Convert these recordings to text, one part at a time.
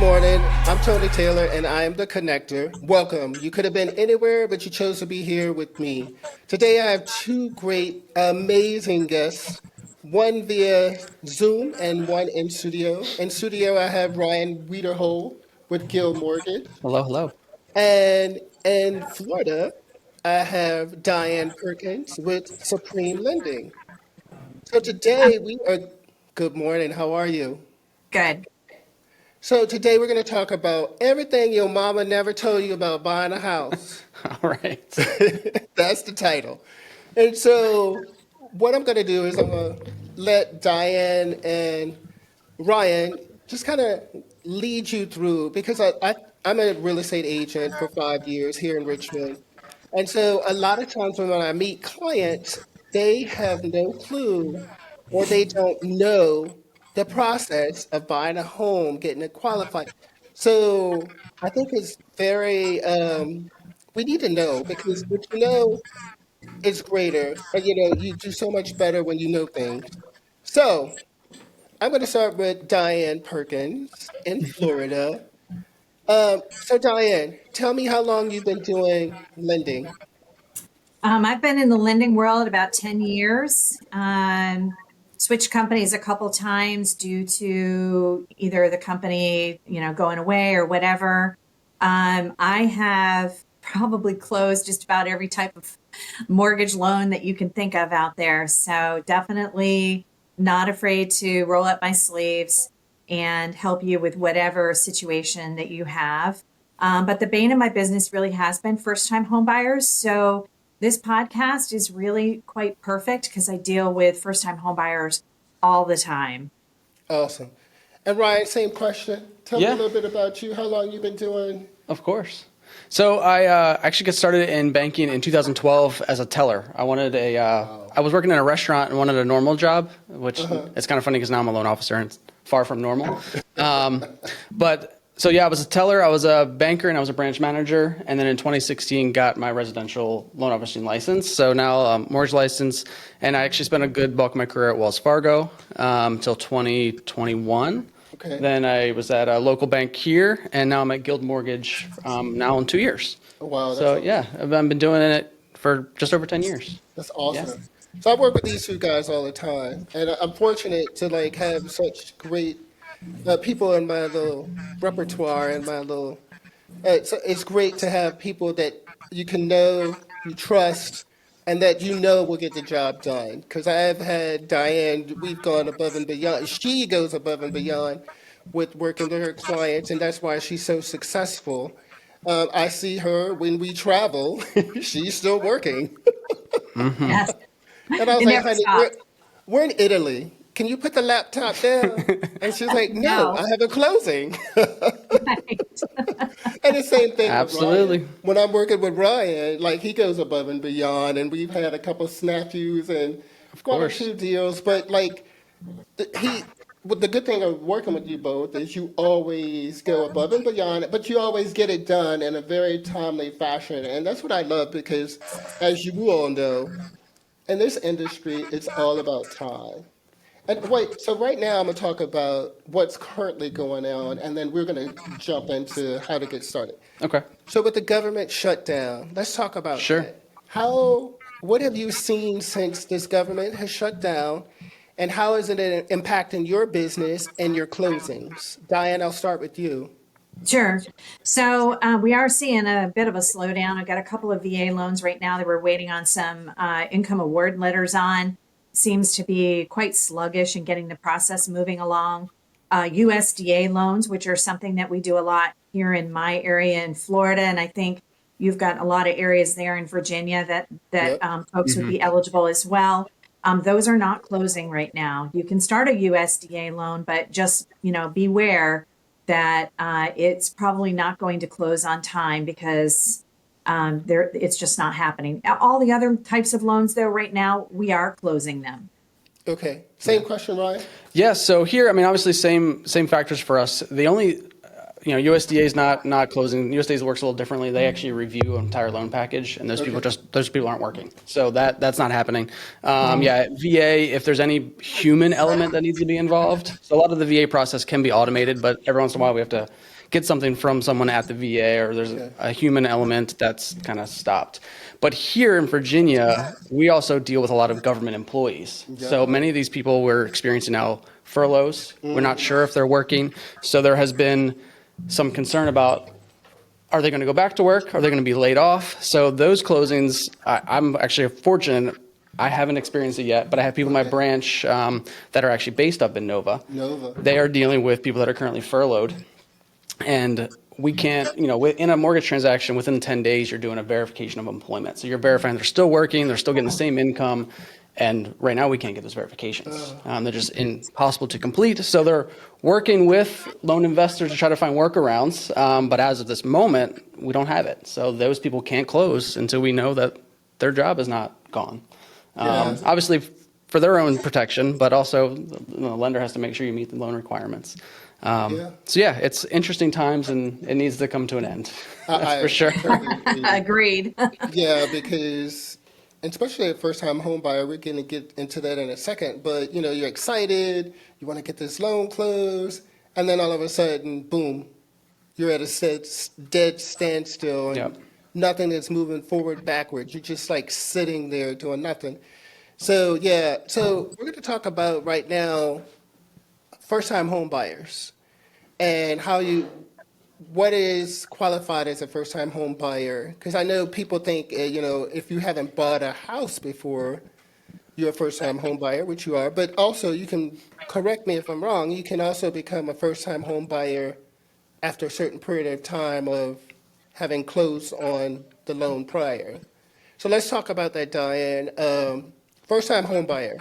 morning. I'm Tony Taylor, and I am the connector. Welcome. You could have been anywhere, but you chose to be here with me. Today, I have two great, amazing guests, one via Zoom and one in studio. In studio, I have Ryan Weiderhold with Guild Mortgage. Hello, hello. And in Florida, I have Dianne Perkins with Supreme Lending. So today, we are, good morning. How are you? Good. So today we're going to talk about everything your mama never told you about buying a house. All right. That's the title. And so what I'm going to do is I'm going to let Diane and Ryan just kind of lead you through because I'm a real estate agent for 5 years here in Richmond. And so a lot of times when I meet clients, they have no clue or they don't know the process of buying a home, getting it qualified. So I think it's very, we need to know because what you know is greater. And you know, you do so much better when you know things. So I'm going to start with Diane Perkins in Florida. So Diane, tell me how long you've been doing lending. I've been in the lending world about 10 years. Switched companies a couple times due to either the company, going away or whatever. I have probably closed just about every type of mortgage loan that you can think of out there. So definitely not afraid to roll up my sleeves and help you with whatever situation that you have. But the bane of my business really has been first-time home buyers. So this podcast is really quite perfect because I deal with first-time home buyers all the time. Awesome. And Ryan, same question. Tell me a Yeah, little bit about you, how long you've been doing. of course. So I actually got started in banking in 2012 as a teller. I was working in a restaurant and wanted a normal job, which it's kind of funny because now I'm a loan officer and it's far from normal. But so yeah, I was a teller, I was a banker, and I was a branch manager. And then in 2016, got my residential loan officing license. So now mortgage license, and I actually spent a good bulk of my career at Wells Fargo till 2021. Okay. Then I was at a local bank here, and now I'm at Guild Mortgage now in 2 years. Wow, So yeah, I've been doing it for just over 10 years. that's Yeah. awesome. So I work with these two guys all the time, and I'm fortunate to like have such great people in my little repertoire and my little. It's great to have people that you can know, you trust, and that you know will get the job done. Because I've had Diane, we've gone above and beyond. She goes above and beyond with working with her clients, and that's why she's so successful. I see her when we travel; she's still working. Yes, And I was it like, never honey, stops. we're in Italy. Can you put the laptop down? And she's like, no, No, I have a closing. right. And the same thing with Ryan. Absolutely. When I'm working with Ryan, like he goes above and beyond, and we've had a couple snafus and Of one or course. two deals. But like he, but the good thing of working with you both is you always go above and beyond, but you always get it done in a very timely fashion, and that's what I love because, as you all know, in this industry, it's all about time. And wait, so right now I'm gonna talk about what's currently going on, and then we're gonna jump into how to get started. Okay. So with the government shutdown, let's talk about Sure. that. What have you seen since this government has shut down, and how is it impacting your business and your closings? Diane, I'll start with you. Sure. So we are seeing a bit of a slowdown. I've got a couple of VA loans right now that we're waiting on some income award letters on. Seems to be quite sluggish in getting the process moving along. USDA loans, which are something that we do a lot here in my area in Florida, and I think you've got a lot of areas there in Virginia that Yep. folks would be eligible as well. Those are not closing right now. You can start a USDA loan, but just beware that it's probably not going to close on time because it's just not happening. All the other types of loans, though, right now we are closing them. Okay. Same question, Ryan. Yeah. So here, I mean, obviously, same factors for us. The only USDA is not closing. USDA works a little differently. They actually review an entire loan package, and Okay. those people aren't working. So that's not happening. Yeah, VA, if there's any human element that needs to be involved, so a lot of the VA process can be automated, but every once in a while we have to get something from someone at the VA, or there's a human element that's kind of stopped. But here in Virginia, we also deal with a lot of government employees. So many of these people we're experiencing now furloughs. We're not sure if they're working. So there has been some concern about, are they going to go back to work? Are they going to be laid off? So those closings, I'm actually fortunate. I haven't experienced it yet, but I have people in my branch that are actually based up in Nova. They are dealing with people that are currently furloughed. And we can't, in a mortgage transaction, within 10 days, you're doing a verification of employment. So you're verifying they're still working, they're still getting the same income. And right now we can't get those verifications. They're just impossible to complete. So they're working with loan investors to try to find workarounds. But as of this moment, we don't have it. So those people can't close until we know that their job is not gone. Obviously for their own protection, but also the lender has to make sure you meet the loan requirements. So it's interesting times, and it needs to come to an end. That's for sure. Agreed. Yeah, because especially a first-time home buyer, we're going to get into that in a second, but you're excited, you want to get this loan closed, and then all of a sudden, boom, you're at a dead standstill, and nothing is moving forward, backwards. You're just like sitting there doing nothing. So we're going to talk about right now first-time home buyers and what is qualified as a first-time home buyer? Because I know people think, if you haven't bought a house before, you're a first-time home buyer, which you are. But also, you can correct me if I'm wrong. You can also become a first-time home buyer after a certain period of time of having closed on the loan prior. So let's talk about that, Dianne. First-time home buyer.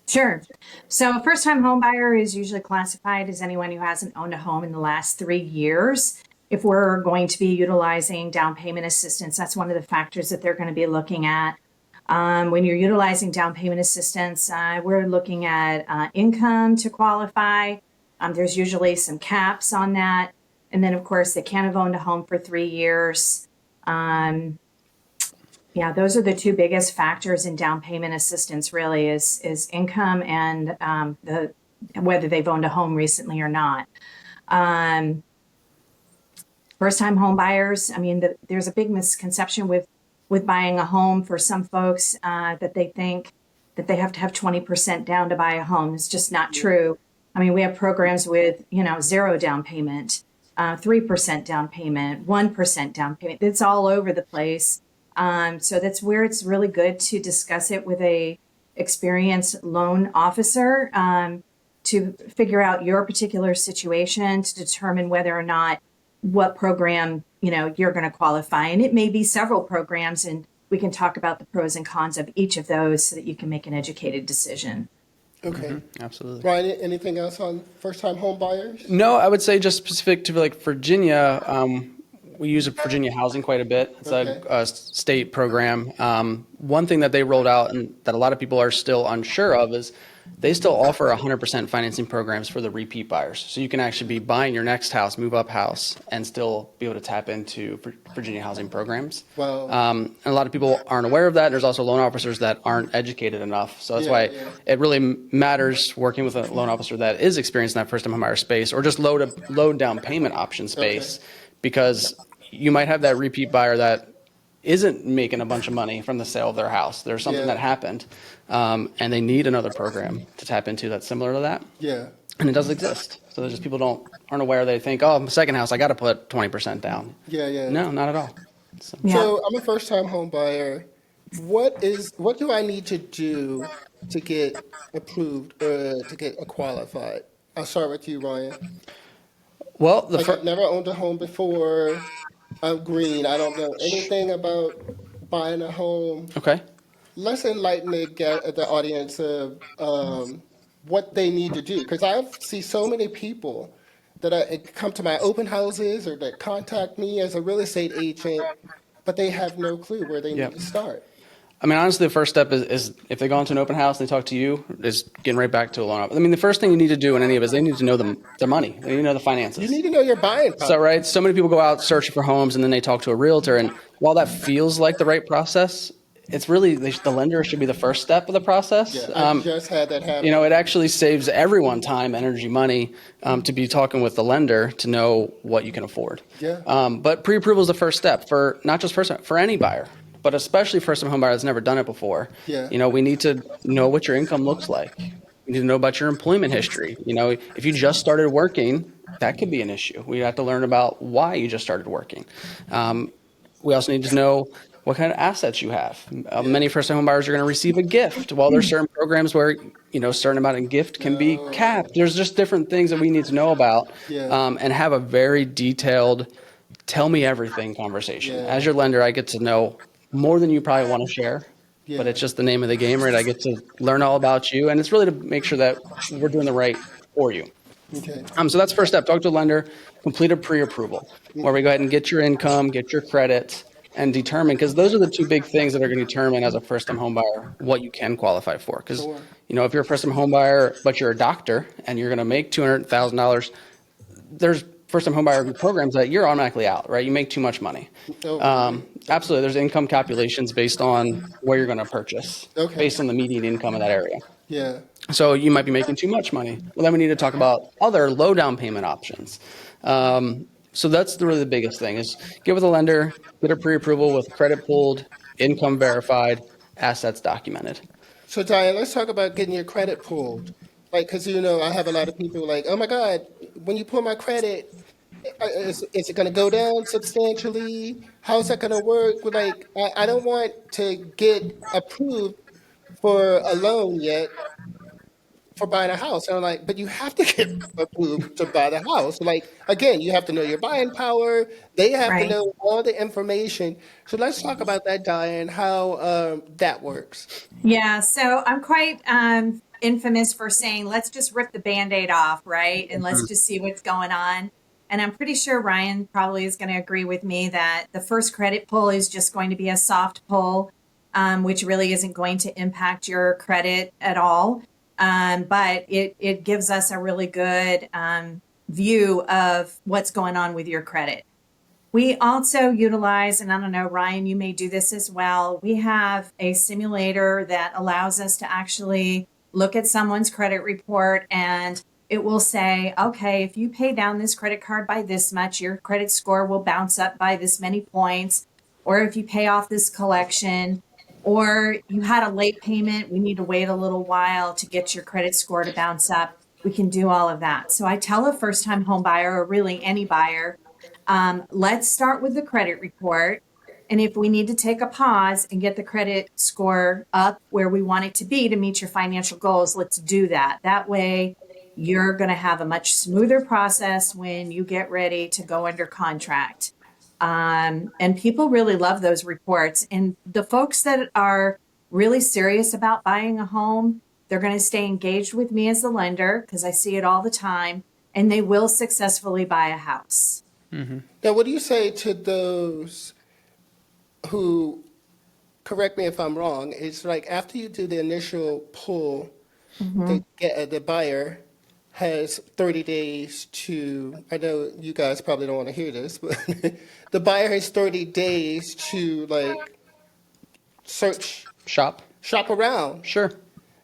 Sure. So a first-time home buyer is usually classified as anyone who hasn't owned a home in the last 3 years. If we're going to be utilizing down payment assistance, that's one of the factors that they're going to be looking at. When you're utilizing down payment assistance, we're looking at income to qualify. There's usually some caps on that. And then, of course, they can't have owned a home for 3 years. Those are the two biggest factors in down payment assistance, really, is income and whether they've owned a home recently or not. First-time home buyers, there's a big misconception with buying a home for some folks that they think that they have to have 20% down to buy a home. It's just not true. We have programs with, 0 down payment, 3% down payment, 1% down payment. It's all over the place. So that's where it's really good to discuss it with a experienced loan officer to figure out your particular situation, to determine whether or not what program, you're going to qualify. And it may be several programs, and we can talk about the pros and cons of each of those so that you can make an educated decision. Okay. Absolutely. Ryan, anything else on first-time home buyers? No, I would say just specific to Virginia, we use Virginia Housing quite a bit. It's a state program. One thing that they rolled out and that a lot of people are still unsure of is they still offer 100% financing programs for the repeat buyers. So you can actually be buying your next house, move up house, and still be able to tap into Virginia housing programs. Wow. And a lot of people aren't aware of that. There's also loan officers that aren't educated enough. So that's why it really matters working with a loan officer that is experienced in that first-time homebuyer space, or just low down payment option space. Because you might have that repeat buyer that isn't making a bunch of money from the sale of their house. There's something that happened, and they need another program to tap into that's similar to that. Yeah. And it does exist. So there's just people aren't aware. They think, my second house, I got to put 20% down. Yeah. No, not at all. So I'm a first-time home buyer. What do I need to do to get approved or to get qualified? I'll start with you, Ryan. Well, I've never owned a home before. I'm green. I don't know anything about buying a home. Okay. Let's enlighten the audience of what they need to do. Because I see so many people that come to my open houses or that contact me as a real estate agent, but they have no clue where they need to start. Honestly, the first step is if they go into an open house and they talk to you, is getting right back to a loan officer. The first thing you need to do in any of it is they need to know their money. They need to know the finances. You need to know your buying power. So, right? So many people go out searching for homes and then they talk to a realtor. And while that feels like the right process, it's really the lender should be the first step of the process. Yeah, I just had that You know, happen. it actually saves everyone time, energy, money to be talking with the lender to know what you can afford. Yeah. But pre-approval is the first step for not just for any buyer, but especially first-time home buyer that's never done it before. Yeah. You know, we need to know what your income looks like. We need to know about your employment history. You know, if you just started working, that could be an issue. We have to learn about why you just started working. We also need to know what kind of assets you have. Yeah. Many first-time home buyers are going to receive a gift. While there's certain programs where a certain amount of gift can be capped. There's just different things that we need to know about, Yeah. and have a very detailed, tell me everything conversation. Yeah. As your lender, I get to know more than you probably want to share, but Yeah. it's just the name of the game, right? I get to learn all about you, and it's really to make sure that we're doing the right for you. Okay. So that's first step. Talk to a lender, complete a pre-approval, where we go ahead and get your income, get your credit, and determine, because those are the two big things that are going to determine as a first-time home buyer what you can qualify for. Because, Sure. if you're a first-time home buyer, but you're a doctor and you're going to make $200,000, there's first-time home buyer programs that you're automatically out, right? You make too much money. Oh, really? Absolutely. There's income calculations based on where you're going to purchase, Okay. based on the median income in that area. Yeah. So you might be making too much money. Well, then we need to talk about other low down payment options. So that's really the biggest thing is get with a lender, get a pre-approval with credit pulled, income verified, assets documented. So, Diane, let's talk about getting your credit pulled. Like, because, I have a lot of people like, oh my God, when you pull my credit, is it going to go down substantially? How's that going to work? Like, I don't want to get approved for a loan yet for buying a house. And I'm like, but you have to get approved to buy the house. Like, again, you have to know your buying power. They have to Right. know all the information. So let's talk about that, Diane, how that works. Yeah, so I'm quite infamous for saying, let's just rip the Band-Aid off, right? And let's just see what's going on. And I'm pretty sure Ryan probably is going to agree with me that the first credit pull is just going to be a soft pull, which really isn't going to impact your credit at all. But it gives us a really good view of what's going on with your credit. We also utilize, and I don't know, Ryan, you may do this as well. We have a simulator that allows us to actually look at someone's credit report, and it will say, okay, if you pay down this credit card by this much, your credit score will bounce up by this many points. Or if you pay off this collection, or you had a late payment, we need to wait a little while to get your credit score to bounce up. We can do all of that. So I tell a first time home buyer, or really any buyer, let's start with the credit report. And if we need to take a pause and get the credit score up where we want it to be to meet your financial goals, let's do that. That way, you're going to have a much smoother process when you get ready to go under contract. And people really love those reports. And the folks that are really serious about buying a home, they're going to stay engaged with me as the lender because I see it all the time, and they will successfully buy a house. Now, what do you say to those who, correct me if I'm wrong, it's like after you do the initial pull, the buyer has 30 days to, I know you guys probably don't want to hear this, but the buyer has 30 days to like search, Shop? shop around. Sure.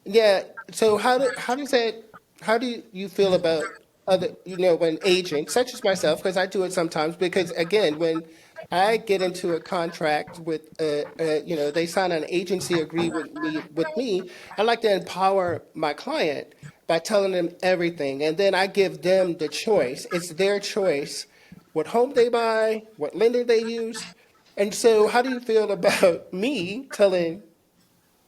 Yeah. So how do you feel about other, when agents such as myself, because I do it sometimes, because again, when I get into a contract with, they sign an agency agree with me, I like to empower my client by telling them everything. And then I give them the choice. It's their choice what home they buy, what lender they use. And so how do you feel about me telling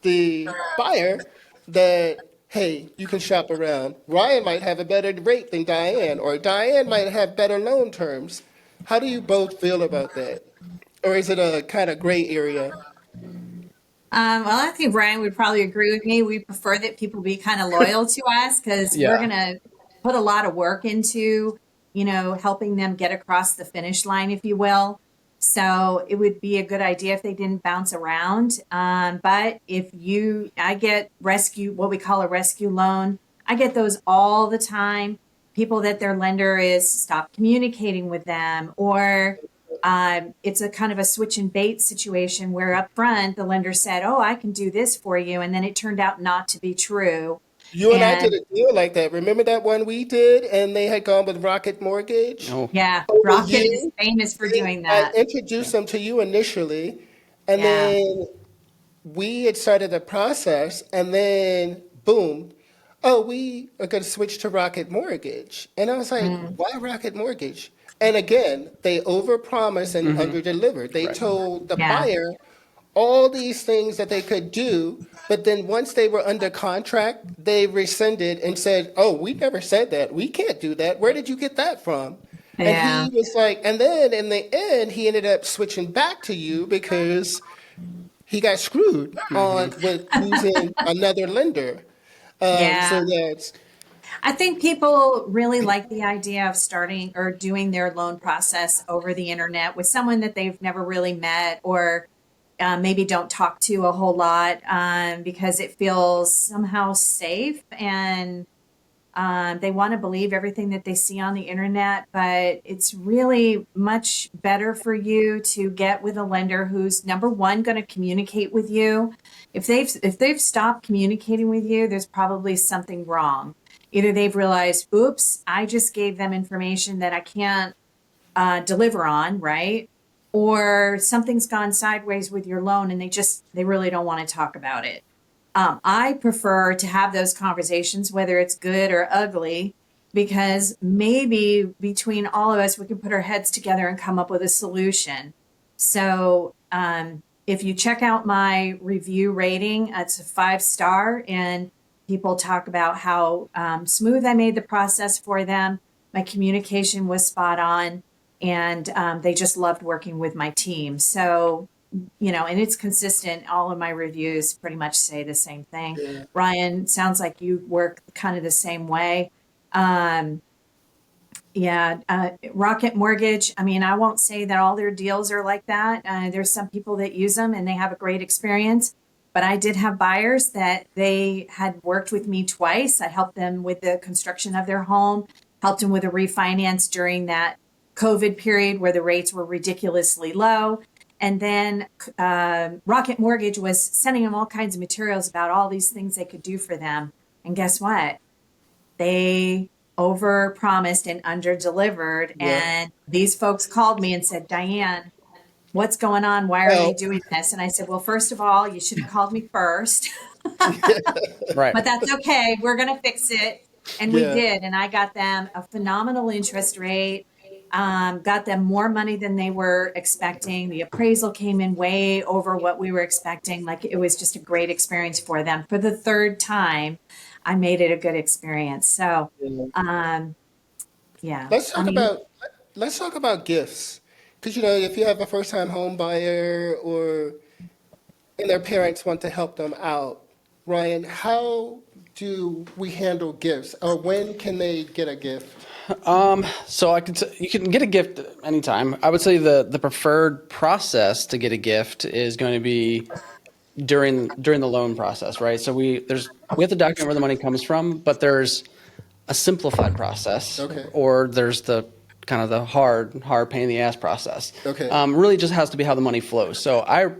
the buyer that, hey, you can shop around. Ryan might have a better rate than Diane, or Diane might have better loan terms. How do you both feel about that? Or is it a kind of gray area? Well, I think Brian would probably agree with me. We prefer that people be kind of loyal to us because we're Yeah. going to put a lot of work into, helping them get across the finish line, if you will. So it would be a good idea if they didn't bounce around. But I get what we call a rescue loan. I get those all the time. People that their lender is stop communicating with them, or it's a kind of a switch and bait situation where up front the lender said, "Oh, I can do this for you," and then it turned out not to be true. You and I did And a deal like that. Remember that one we did, and they had gone with Rocket Mortgage Oh, yeah, over Rocket is you? famous for They, doing I that. introduced them to you initially, and Yeah. then we had started the process, and then boom, oh, we are going to switch to Rocket Mortgage. And I was like, Mm, why Rocket Mortgage? And again, they overpromised and underdelivered. They right. told the yeah. buyer all these things that they could do, but then once they were under contract, they rescinded and said, oh, we never said that. We can't do that. Where did you get that from? And Yeah. he was like, and then in the end, he ended up switching back to you because he got screwed on with using another lender. Yeah. So that's I think people really like the idea of starting or doing their loan process over the internet with someone that they've never really met or maybe don't talk to a whole lot because it feels somehow safe and they want to believe everything that they see on the internet, but it's really much better for you to get with a lender who's number one going to communicate with you. If they've stopped communicating with you, there's probably something wrong. Either they've realized, oops, I just gave them information that I can't deliver on, right? Or something's gone sideways with your loan and they really don't want to talk about it. I prefer to have those conversations, whether it's good or ugly, because maybe between all of us, we can put our heads together and come up with a solution. So, if you check out my review rating, it's a 5 star, and people talk about how smooth I made the process for them. My communication was spot on, and they just loved working with my team. So, and it's consistent. All of my reviews pretty much say the same thing. yeah. Ryan, sounds like you work kind of the same way. Um, yeah, Rocket Mortgage. I mean, I won't say that all their deals are like that. There's some people that use them and they have a great experience. But I did have buyers that they had worked with me twice. I helped them with the construction of their home, helped them with a refinance during that COVID period where the rates were ridiculously low. And then Rocket Mortgage was sending them all kinds of materials about all these things they could do for them. And guess what? They over promised and under delivered. Yeah. And these folks called me and said, Dianne, what's going on? Why are they Well, doing this? And I said, well, first of all, you should have called me first, Right. but that's okay. We're going to fix it. And we yeah. did. And I got them a phenomenal interest rate, got them more money than they were expecting. The appraisal came in way over what we were expecting. Like it was just a great experience for them. For the third time, I made it a good experience. So, Yeah. um, yeah, Let's I talk mean, about let's talk about gifts. Because if you have a first-time home buyer or and their parents want to help them out, Ryan, how do we handle gifts? Or when can they get a gift? So you can get a gift anytime. I would say the preferred process to get a gift is going to be during the loan process, right? So we have to document where the money comes from, but there's a simplified process, Okay. or there's the kind of the hard pain in the ass process. Okay. Really just has to be how the money flows. So I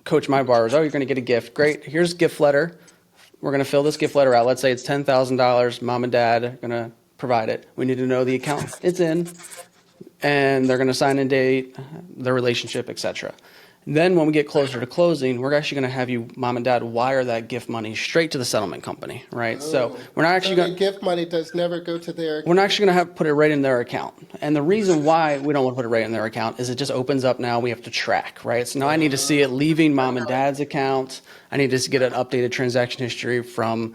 coach my borrowers, oh, you're going to get a gift. Great. Here's a gift letter. We're going to fill this gift letter out. Let's say it's $10,000. Mom and dad are going to provide it. We need to know the account it's in, and they're going to sign and date, their relationship, etc. Then when we get closer to closing, we're actually going to have you, mom and dad, wire that gift money straight to the settlement company, right? So Oh. we're not So actually the going gift money does never go to their we're not actually going to have put it right in their account. And the reason why we don't want to put it right in their account is it just opens up now we have to track, right? So now I need to see it leaving mom and dad's account. I need to get an updated transaction history from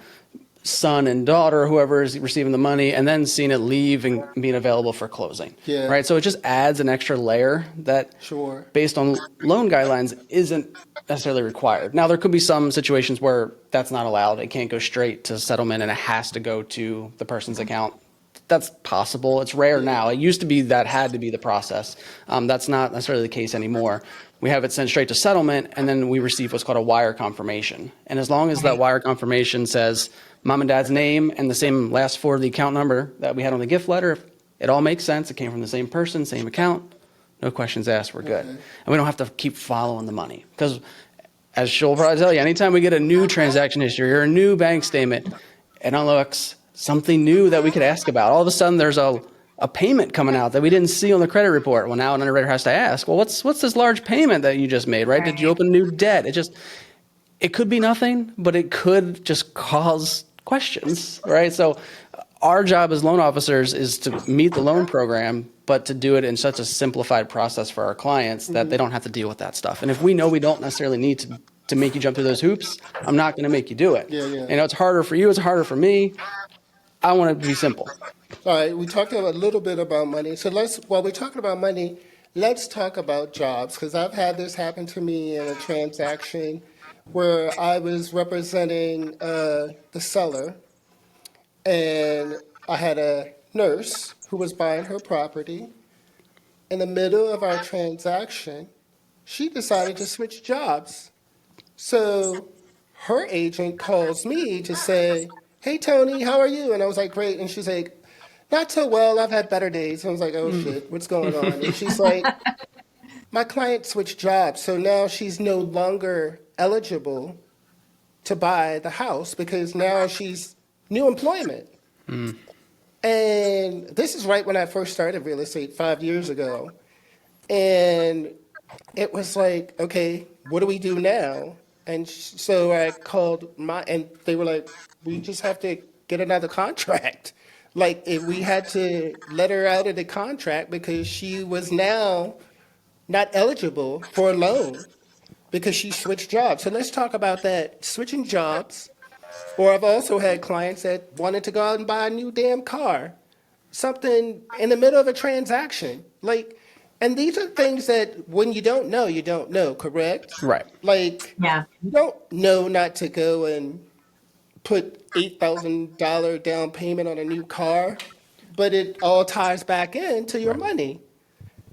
son and daughter, whoever is receiving the money, and then seeing it leave and being available for closing. Yeah. Right. So it just adds an extra layer that, Sure. based on loan guidelines, isn't necessarily required. Now, there could be some situations where that's not allowed. It can't go straight to settlement and it has to go to the person's account. That's possible. It's rare now. It used to be that had to be the process. That's not necessarily the case anymore. We have it sent straight to settlement, and then we receive what's called a wire confirmation. And as long as that wire confirmation says mom and dad's name and the same last four of the account number that we had on the gift letter, it all makes sense. It came from the same person, same account. No questions asked, we're good. And we don't have to keep following the money. Because as she'll probably tell you, anytime we get a new transaction history or a new bank statement, it unlocks something new that we could ask about. All of a sudden, there's a payment coming out that we didn't see on the credit report. Well, now an underwriter has to ask, well, what's this large payment that you just made, right? Did you open new debt? It could be nothing, but it could just cause questions, right? So our job as loan officers is to meet the loan program, but to do it in such a simplified process for our clients that they don't have to deal with that stuff. And if we know we don't necessarily need to make you jump through those hoops, I'm not going to make you do it. Yeah. You know, it's harder for you, it's harder for me. I want it to be simple. All right, we talked a little bit about money. So while we're talking about money, let's talk about jobs, because I've had this happen to me in a transaction where I was representing the seller, and I had a nurse who was buying her property. In the middle of our transaction, she decided to switch jobs. So her agent calls me to say, "Hey, Tony, how are you?" And I was like, "Great." And she's like, "Not so well. I've had better days." And I was like, "Oh, shit, what's going on?" And she's like, "My client switched jobs, so now she's no longer eligible to buy the house because now she's new employment." And this is right when I first started real estate 5 years ago. And it was like, okay, what do we do now? And so I called and they were like, "We just have to get another contract." Like, if we had to let her out of the contract because she was now not eligible for a loan because she switched jobs. So let's talk about that, switching jobs. Or I've also had clients that wanted to go out and buy a new damn car, something in the middle of a transaction. Like, and these are things that when you don't know, correct? Right. Like, Yeah. you don't know not to go and put $8,000 down payment on a new car, but it all ties back into your money.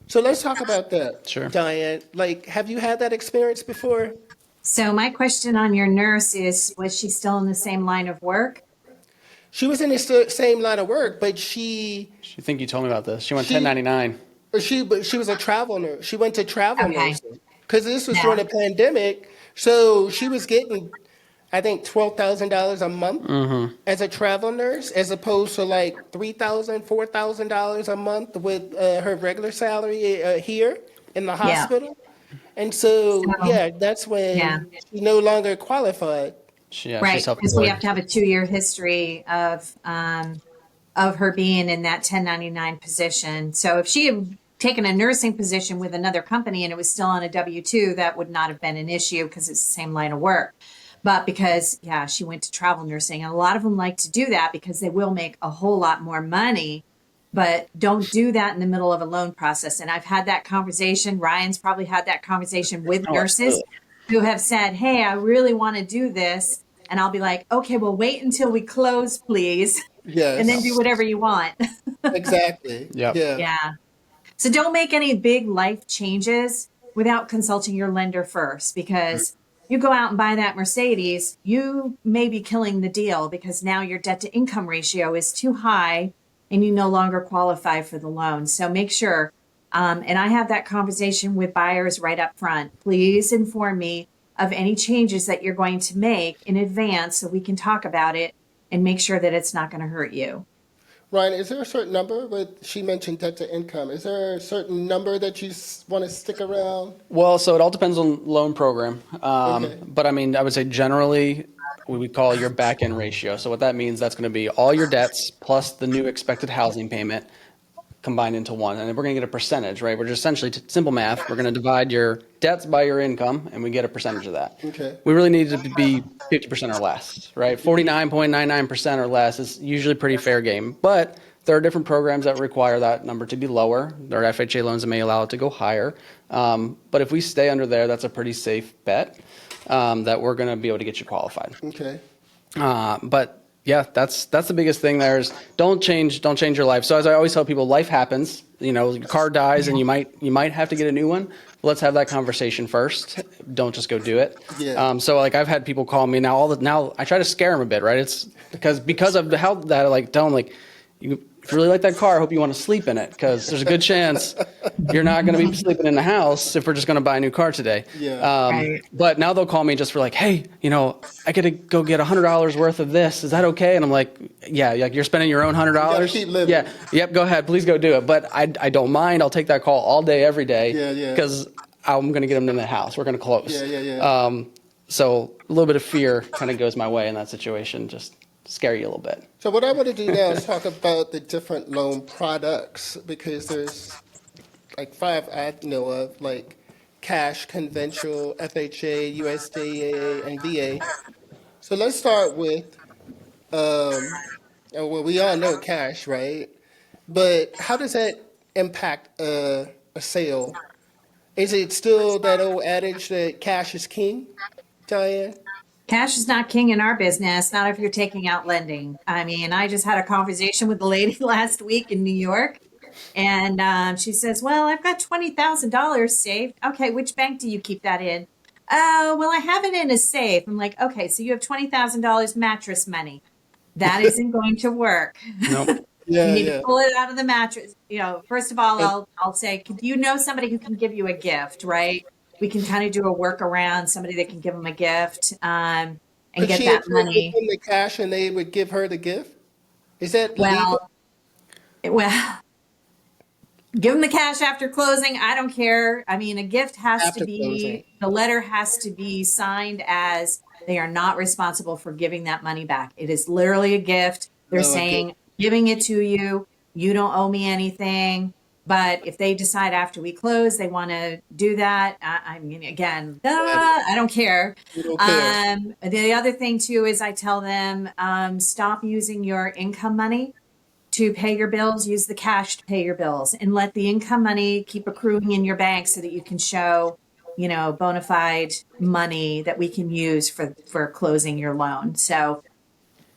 So let's talk about that, Sure. Diane. Like, have you had that experience before? So my question on your nurse is, was she still in the same line of work? She was in the same line of work, but she I think you told me about this. She went She- 1099. but she was a travel nurse. She went to travel Okay. nursing because this was Yeah. during the pandemic. So she was getting, I think, $12,000 a month as a travel nurse, as opposed to like $3,000, $4,000 a month with her regular salary here in the hospital. And so, yeah, that's when Yeah. she no longer qualified. She's Right, because we self-employed. have to have a 2-year history of her being in that 1099 position. So if she had taken a nursing position with another company and it was still on a W-2, that would not have been an issue because it's the same line of work. But because, yeah, she went to travel nursing, and a lot of them like to do that because they will make a whole lot more money. But don't do that in the middle of a loan process. And I've had that conversation. Ryan's probably had that conversation with Oh, nurses absolutely. who have said, "Hey, I really want to do this." And I'll be like, "Okay, well, wait until we close, please." Yes. And then do whatever you want. Exactly. Yep. Yeah. Yeah. So don't make any big life changes without consulting your lender first, because you go out and buy that Mercedes, you may be killing the deal because now your debt to income ratio is too high and you no longer qualify for the loan. So make sure, and I have that conversation with buyers right up front. Please inform me of any changes that you're going to make in advance so we can talk about it and make sure that it's not going to hurt you. Ryan, is there a certain number? She mentioned debt to income. Is there a certain number that you want to stick around? Well, so it all depends on loan program. Okay. But I mean, I would say generally we would call your back end ratio. So what that means, that's going to be all your debts plus the new expected housing payment combined into one. And then we're going to get a percentage, right? We're just essentially simple math. We're going to divide your debts by your income and we get a percentage of that. Okay. We really need to be 50% or less, right? 49.99% or less is usually pretty fair game. But there are different programs that require that number to be lower. There are FHA loans that may allow it to go higher. But if we stay under there, that's a pretty safe bet that we're going to be able to get you qualified. Okay. But yeah, that's the biggest thing there is don't change your life. So as I always tell people, life happens. You know, your car dies and you might have to get a new one. Let's have that conversation first. Don't just go do it. Yeah. So like I've had people call me now I try to scare them a bit, right? It's because of how that I like tell them like if you really like that car, I hope you want to sleep in it, because there's a good chance you're not going to be sleeping in the house if we're just going to buy a new car today. Yeah. Right. But now they'll call me just for like, hey, I got to go get $100 worth of this. Is that okay? And I'm like, yeah, like you're spending your own $100. keep living. Yeah. Yep. Go ahead. Please go do it. But I don't mind. I'll take that call all day, every day. Yeah. Because I'm going to get them in the house. We're going to close. Yeah. So a little bit of fear kind of goes my way in that situation. Just scare you a little bit. So what I want to do now is talk about the different loan products, because there's like 5 I know of, like cash, conventional, FHA, USDA, and VA. So let's start with, well, we all know cash, right? But how does that impact a sale? Is it still that old adage that cash is king, Diane? Cash is not king in our business, not if you're taking out lending. I mean, I just had a conversation with a lady last week in New York, and she says, well, I've got $20,000 saved. Okay, which bank do you keep that in? Oh, well, I have it in a safe. I'm like, okay, so you have $20,000 mattress money. That isn't going to work. Nope. You Yeah, need yeah. to pull it out of the mattress. First of all, And I'll say, do you know somebody who can give you a gift, right? We can kind of do a workaround, somebody that can give them a gift, and could get she that approach money. them the cash and they would give her the gift? Is that legal? Well, give them the cash after closing. I don't care. I mean, a gift has to After closing. be, the letter has to be signed as they are not responsible for giving that money back. It is literally a gift. They're Oh, okay. saying, giving it to you, you don't owe me anything. But if they decide after we close they want to do that, I mean, again, Got it. I don't care. You don't care. The other thing too is I tell them, stop using your income money to pay your bills. Use the cash to pay your bills, and let the income money keep accruing in your bank so that you can show, bona fide money that we can use for closing your loan. So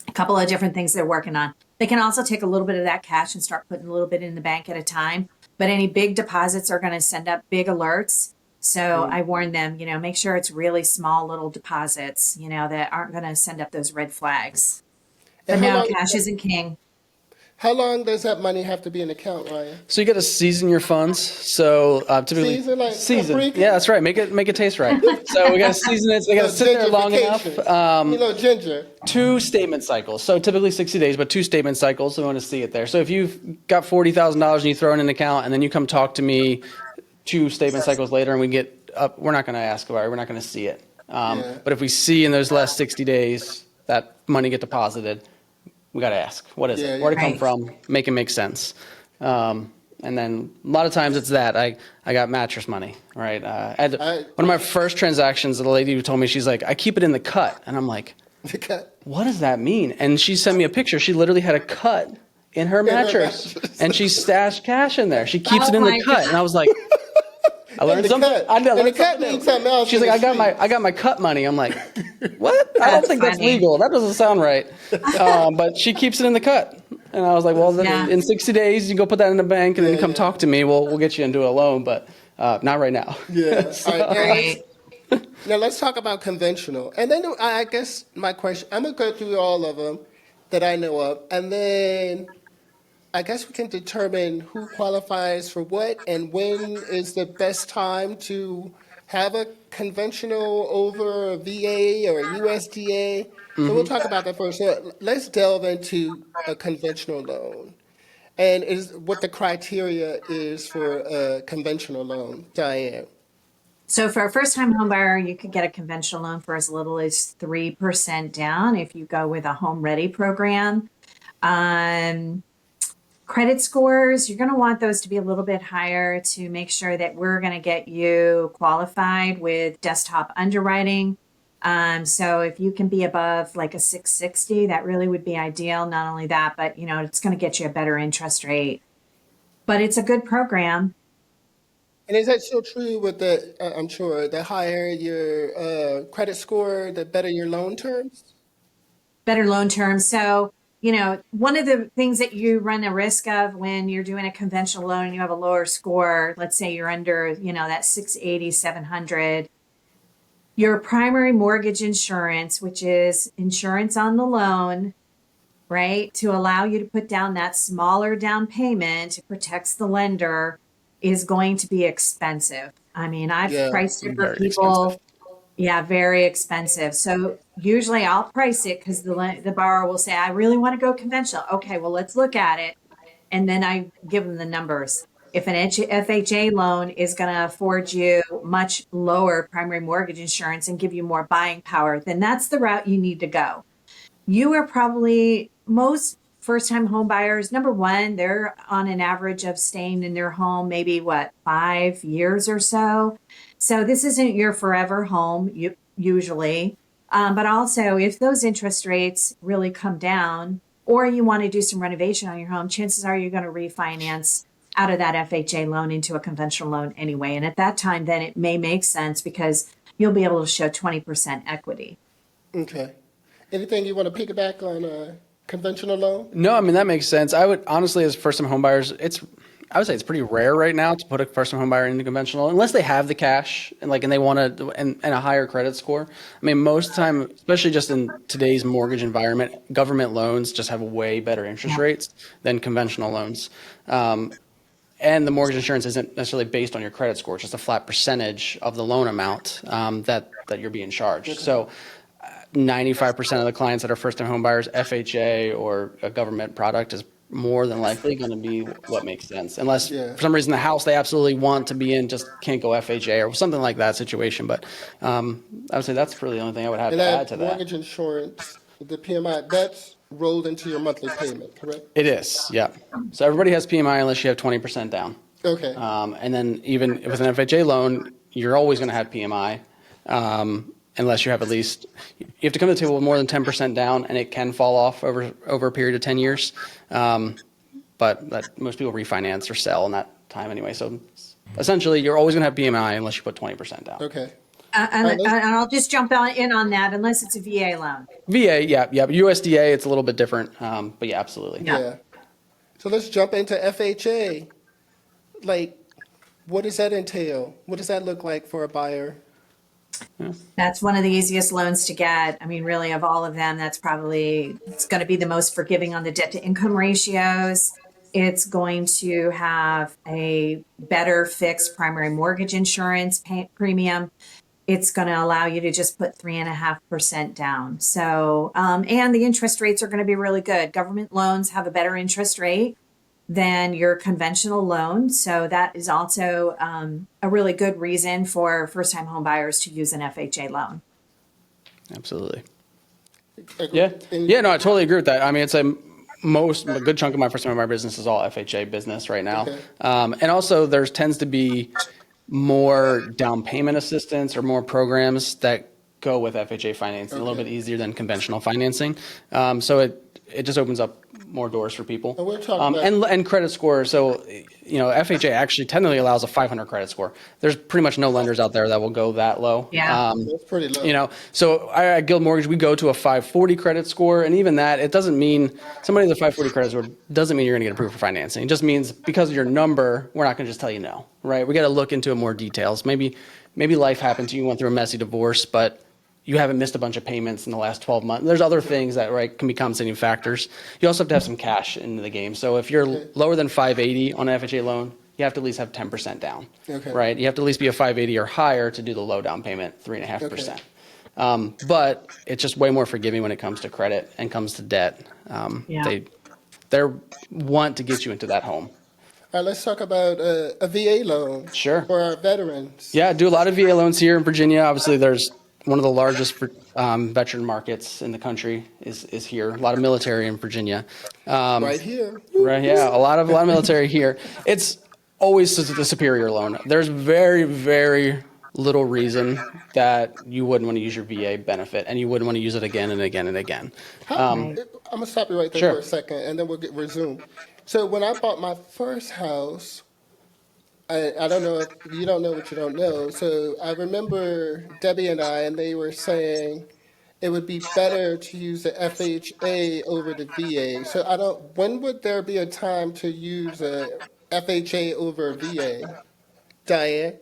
a couple of different things they're working on. They can also take a little bit of that cash and start putting a little bit in the bank at a time. But any big deposits are going to send up big alerts. So I warn them, make sure it's really small little deposits, that aren't going to send up those red flags. But And no, cash isn't king. how long does that money have to be in the account, Ryan? So you got to season your funds. So typically Season, like season. paprika? Yeah, that's right. Make it taste right. So we got to season it. So they got to sit there long enough. Ginger. 2 statement cycles. So typically 60 days, but 2 statement cycles. So we want to see it there. So if you've got $40,000 and you throw it in an account, and then you come talk to me 2 statement cycles later, and we get up, we're not going to ask about it. We're not going to see it. Yeah. But if we see in those last 60 days that money get deposited, we got to ask, what is Yeah, it? Where'd it come right. from? Make it make sense. And then a lot of times it's that I got mattress money, right? One of my first transactions, the lady who told me, she's like, I keep it in the cut. And I'm like, what does that mean? And she sent me a picture. She literally had a cut in her mattress, and she stashed cash in there. She keeps it in the cut. And I was like, I learned something. I And the learned cut something means new. something else. She's in like, the I got my cut money. I'm like, what? I don't That's think that's funny. legal. That doesn't sound right. But she keeps it in the cut. And I was like, well, then Yeah. in 60 days, you go put that in the bank, and then you come yeah. talk to me. We'll get you into a loan, but not right now. Yeah. All right, Right. now let's talk about conventional. And then I guess my question, I'm going to go through all of them that I know of. And then I guess we can determine who qualifies for what and when is the best time to have a conventional over a VA or a USDA. So we'll talk about that first. So let's delve into a conventional loan and is what the criteria is for a conventional loan, Diane. So for a first-time home buyer, you could get a conventional loan for as little as 3% down if you go with a Home Ready program. Credit scores, you're going to want those to be a little bit higher to make sure that we're going to get you qualified with desktop underwriting. So if you can be above like a 660, that really would be ideal. Not only that, but it's going to get you a better interest rate. But it's a good program. And is that still true with I'm sure, the higher your credit score, the better your loan terms? Better loan terms. So, one of the things that you run a risk of when you're doing a conventional loan and you have a lower score, let's say you're under, that 680, 700, your primary mortgage insurance, which is insurance on the loan, right, to allow you to put down that smaller down payment, it protects the lender, is going to be expensive. I mean, I've Yeah. priced it for Very expensive. people. Yeah, very expensive. So usually I'll price it because the borrower will say, I really want to go conventional. Okay, well, let's look at it. And then I give them the numbers. If an FHA loan is going to afford you much lower primary mortgage insurance and give you more buying power, then that's the route you need to go. You are probably most first time home buyers. Number one, they're on an average of staying in their home maybe what, 5 years or so. So this isn't your forever home, usually. But also, if those interest rates really come down, or you want to do some renovation on your home, chances are you're going to refinance out of that FHA loan into a conventional loan anyway. And at that time, then it may make sense because you'll be able to show 20% equity. Okay. Anything you want to piggyback on a conventional loan? No, I mean, that makes sense. I would honestly, as first time home buyers, I would say it's pretty rare right now to put a first time home buyer into conventional unless they have the cash and they want to and a higher credit score. I mean, most of the time, especially just in today's mortgage environment, government loans just have way better interest Yeah. rates than conventional loans. And the mortgage insurance isn't necessarily based on your credit score; it's just a flat percentage of the loan amount that you're being charged. So 95% of the clients that are first-time home buyers, FHA or a government product is more than likely going to be what makes sense. Unless Yeah. for some reason the house they absolutely want to be in just can't go FHA or something like that situation. But I would say that's really the only thing I would have And to add to that that. mortgage insurance, the PMI, that's rolled into your monthly payment, correct? It is, yeah. So everybody has PMI unless you have 20% down. Okay. And then even with an FHA loan, you're always going to have PMI. Unless you have at least, you have to come to the table with more than 10% down, and it can fall off over a period of 10 years. But most people refinance or sell in that time anyway. So essentially, you're always going to have PMI unless you put 20% down. Okay. And, All right, and I'll just jump in on that, unless it's a VA loan. VA, yeah, yeah. USDA, it's a little bit different. But yeah, absolutely. Yeah. yeah. So let's jump into FHA. Like, what does that entail? What does that look like for a buyer? That's one of the easiest loans to get. I mean, really, of all of them, it's going to be the most forgiving on the debt to income ratios. It's going to have a better fixed primary mortgage insurance premium. It's going to allow you to just put 3.5% down. So, and the interest rates are going to be really good. Government loans have a better interest rate than your conventional loan. So that is also a really good reason for first-time home buyers to use an FHA loan. Absolutely. Like, Yeah. and- Yeah, no, I totally agree with that. I mean, a good chunk of my first time buyer business is all FHA business right now. Okay. And also there tends to be more down payment assistance or more programs that go with FHA financing, a little Okay. bit easier than conventional financing. So it just opens up more doors for people. And we're talking about- And credit score. So, FHA actually technically allows a 500 credit score. There's pretty much no lenders out there that will go that low. Yeah. That's pretty low. So at Guild Mortgage, we go to a 540 credit score. And even that, it doesn't mean somebody with a 540 credit score doesn't mean you're going to get approved for financing. It just means because of your number, we're not going to just tell you no, right? We got to look into more details. Maybe life happened to you, you went through a messy divorce, but you haven't missed a bunch of payments in the last 12 months. There's other things that can be compensating factors. You also have to have some cash into the game. So if you're lower than 580 on an FHA loan, you have to at least have 10% down, Okay. right? You have to at least be a 580 or higher to do the low down payment, 3.5%. But it's just way more forgiving when it comes to credit and comes to debt. Yeah. They want to get you into that home. All right, let's talk about a VA loan. Sure. For our veterans. Yeah, I do a lot of VA loans here in Virginia. Obviously, there's one of the largest veteran markets in the country is here. A lot of military in Virginia. Right here. Right, yeah, a lot of military here. It's always the superior loan. There's very, very little reason that you wouldn't want to use your VA benefit, and you wouldn't want to use it again and again and again. Right. I'm gonna stop you right there Sure. for a second, and then we'll resume. So when I bought my first house, I don't know if you don't know what you don't know. So I remember Debbie and they were saying it would be better to use the FHA over the VA. So when would there be a time to use a FHA over VA? Diane?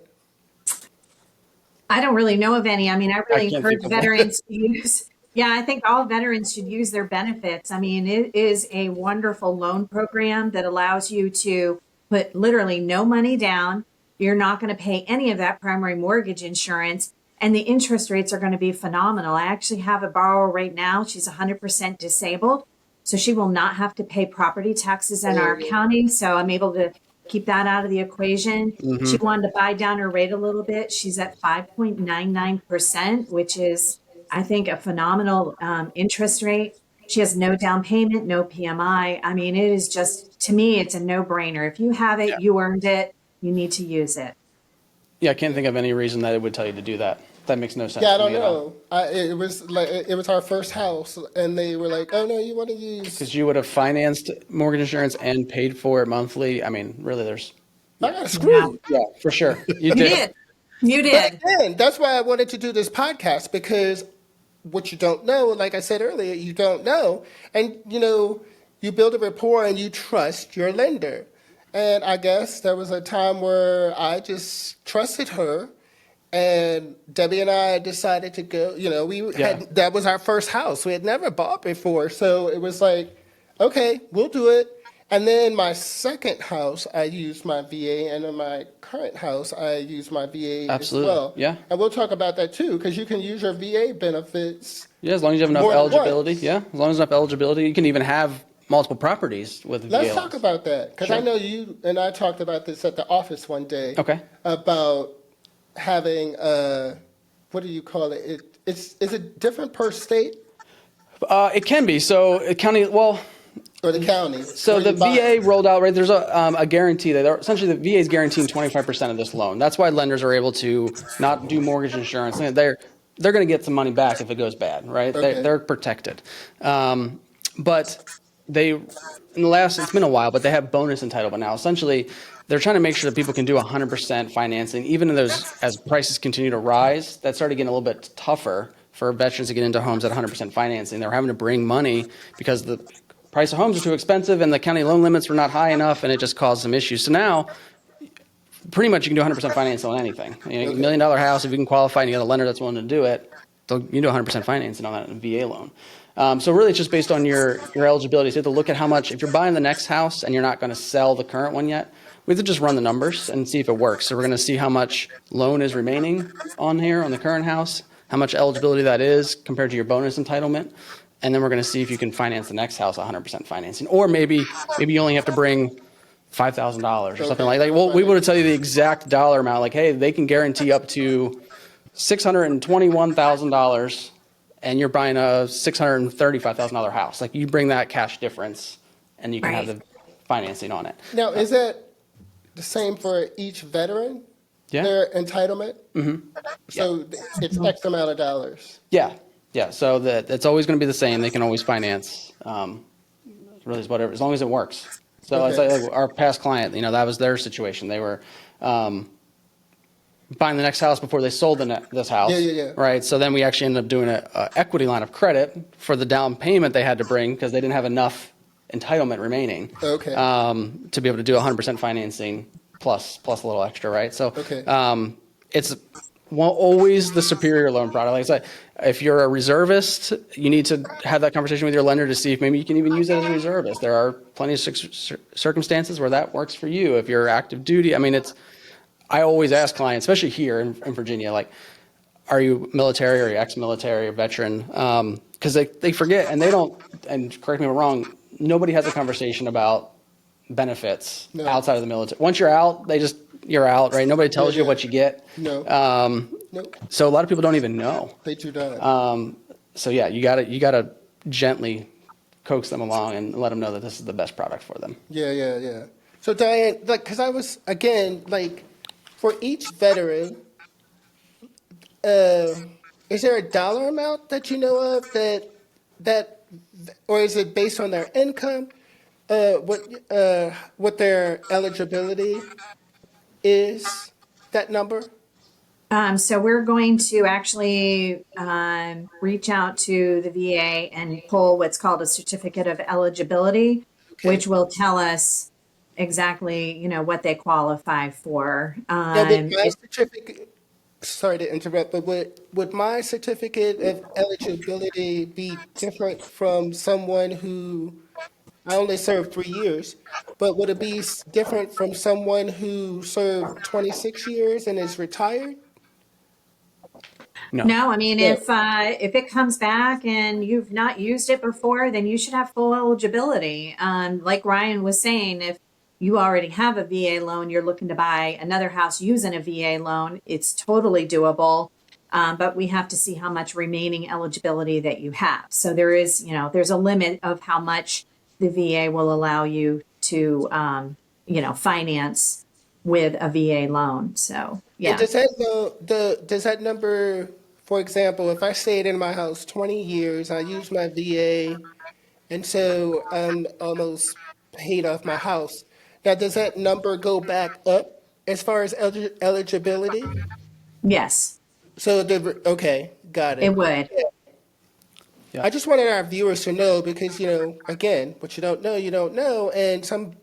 I don't really know of any. I mean, I really I can't encourage think of one. veterans to use Yeah, I think all veterans should use their benefits. I mean, it is a wonderful loan program that allows you to put literally no money down. You're not going to pay any of that primary mortgage insurance, and the interest rates are going to be phenomenal. I actually have a borrower right now. She's 100% disabled, so she will not have to pay property taxes in our county. So I'm able to keep that out of the equation. She wanted to buy down her rate a little bit. She's at 5.99%, which is, I think, a phenomenal interest rate. She has no down payment, no PMI. I mean, it is just, to me, it's a no brainer. If you have it, you earned it, you need to use it. Yeah, I can't think of any reason that it would tell you to do that. That makes no sense Yeah, I to don't me at all. know. It was like it was our first house, and they were like, "Oh no, you want to use." Because you would have financed mortgage insurance and paid for it monthly. I mean, really, there's, I yeah, got Yeah, screwed. yeah, for sure. You you did. did. You But did. again, that's why I wanted to do this podcast because what you don't know, like I said earlier, you don't know, and you build a rapport and you trust your lender. And I guess there was a time where I just trusted her, and Debbie and I decided to go. We Yeah. had that was our first house. We had never bought before, so it was like, okay, we'll do it. And then my second house, I used my VA, and in my current house, I use my VA as Absolutely. well. Yeah. And we'll talk about that too, because you can use your VA benefits Yeah, as long as you have enough more than eligibility. once. Yeah, as long as enough eligibility, you can even have multiple properties with Let's VA talk loans. about that, because I Sure. know you and I talked about this at the office one day Okay. about having what do you call it? Is it different per state It can be. So, county, well, or the county so where the you buy VA it? rolled out, right? There's a guarantee that essentially the VA is guaranteeing 25% of this loan. That's why lenders are able to not do mortgage insurance. They're going to get some money back if it goes bad, right? Okay. They're protected. But in the last, it's been a while, but they have bonus entitlement now. Essentially, they're trying to make sure that people can do 100% financing, even in those, as prices continue to rise. That started getting a little bit tougher for veterans to get into homes at 100% financing. They're having to bring money because the price of homes are too expensive and the county loan limits were not high enough, and it just caused some issues. So now, pretty much you can do 100% financing on anything. A $1 Okay. million house, if you can qualify and you got a lender that's willing to do it, you can do 100% financing on that in a VA loan. So really, it's just based on your eligibility. So you have to look at how much. If you're buying the next house and you're not going to sell the current one yet, we have to just run the numbers and see if it works. So we're going to see how much loan is remaining on here on the current house, how much eligibility that is compared to your bonus entitlement, and then we're going to see if you can finance the next house 100% financing, or maybe you only have to bring $5,000 or something like that. Well, we would tell you the exact dollar amount. Like, hey, they can guarantee up to $621,000, and you're buying a $635,000 house. Like, you bring that cash difference, and you can have Right. the financing on it. Now, is that the same for each veteran? Yeah. Their entitlement? Mm-hmm. So it's X amount of dollars. Yeah. Yeah. So that it's always going to be the same. They can always finance. Really, is whatever, as long as it works. So it's Okay. like our past client, that was their situation. They were buying the next house before they sold this house. Yeah. Right. So then we actually ended up doing a equity line of credit for the down payment they had to bring because they didn't have enough entitlement remaining. Okay. To be able to do 100% financing plus a little extra. Right. So Okay. it's always the superior loan product. Like I said, if you're a reservist, you need to have that conversation with your lender to see if maybe you can even use it as a reservist. There are plenty of circumstances where that works for you. If you're active duty, I mean, I always ask clients, especially here in Virginia, like, are you military, or are you ex-military or veteran? Because they forget, and they don't, and correct me if I'm wrong, nobody has a conversation about benefits No. outside of the military. Once you're out, you're out, right? Nobody tells you Yeah. what you get. No. Nope. So a lot of people don't even know. They do not. So yeah, you gotta gently coax them along and let them know that this is the best product for them. Yeah. So Diane, like, because I was again like, for each veteran, is there a dollar amount that you know of that, or is it based on their income? What their eligibility is? That number? So we're going to actually reach out to the VA and pull what's called a certificate of eligibility, Okay. which will tell us exactly, what they qualify for. Yeah, but my certificate. sorry to interrupt, but would my certificate of eligibility be different from someone who, I only served 3 years, but would it be different from someone who served 26 years and is retired? No. No, I mean, No. if it comes back and you've not used it before, then you should have full eligibility. Like Ryan was saying, if you already have a VA loan, you're looking to buy another house using a VA loan, it's totally doable. But we have to see how much remaining eligibility that you have. So there is, there's a limit of how much the VA will allow you to, finance with a VA loan. So And yeah. does that number, for example, if I stayed in my house 20 years, I used my VA, and so I'm almost paid off my house. Now, does that number go back up as far as eligibility? Yes, So okay, got it it. would. Yeah. I just wanted our viewers to know because, again, what you don't know, you don't know. And some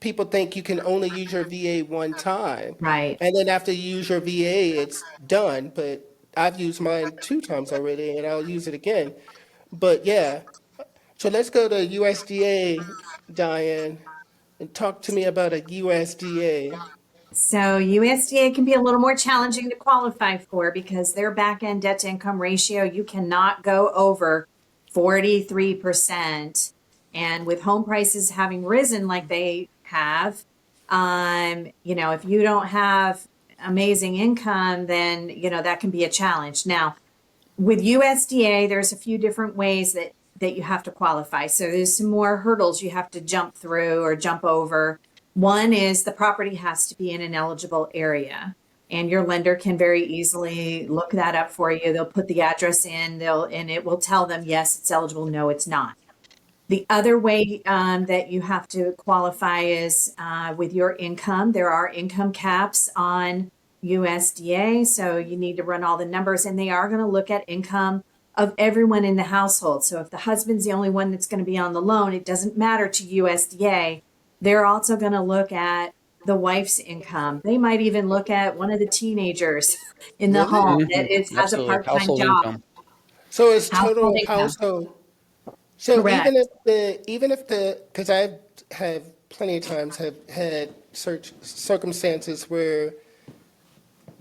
people think you can only use your VA one time. Right. And then after you use your VA, it's done. But I've used mine 2 times already and I'll use it again. But yeah, so let's go to USDA, Diane, and talk to me about a USDA. So USDA can be a little more challenging to qualify for because their back end debt to income ratio, you cannot go over 43%. And with home prices having risen like they have, if you don't have amazing income, then, that can be a challenge. Now, with USDA, there's a few different ways that you have to qualify. So there's some more hurdles you have to jump through or jump over. One is the property has to be in an eligible area, and your lender can very easily look that up for you. They'll put the address in, and it will tell them yes, it's eligible, no, it's not. The other way that you have to qualify is with your income. There are income caps on USDA, so you need to run all the numbers, and they are going to look at income of everyone in the household. So if the husband's the only one that's going to be on the loan, it doesn't matter to USDA. They're also going to look at the wife's income. They might even look at one of the teenagers in the Really? home Hmm. that has a Absolutely. part-time Household job. income. So it's Household total income. household. So Correct. even if the, because I have plenty of times have had search circumstances where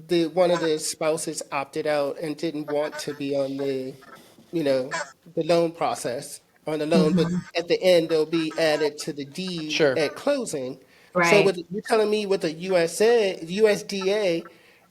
the one of the spouses opted out and didn't want to be on you know, the loan process on the loan, but Mhm. at the end they'll be added to the deed Sure. at closing. So Right. with you telling me with the USDA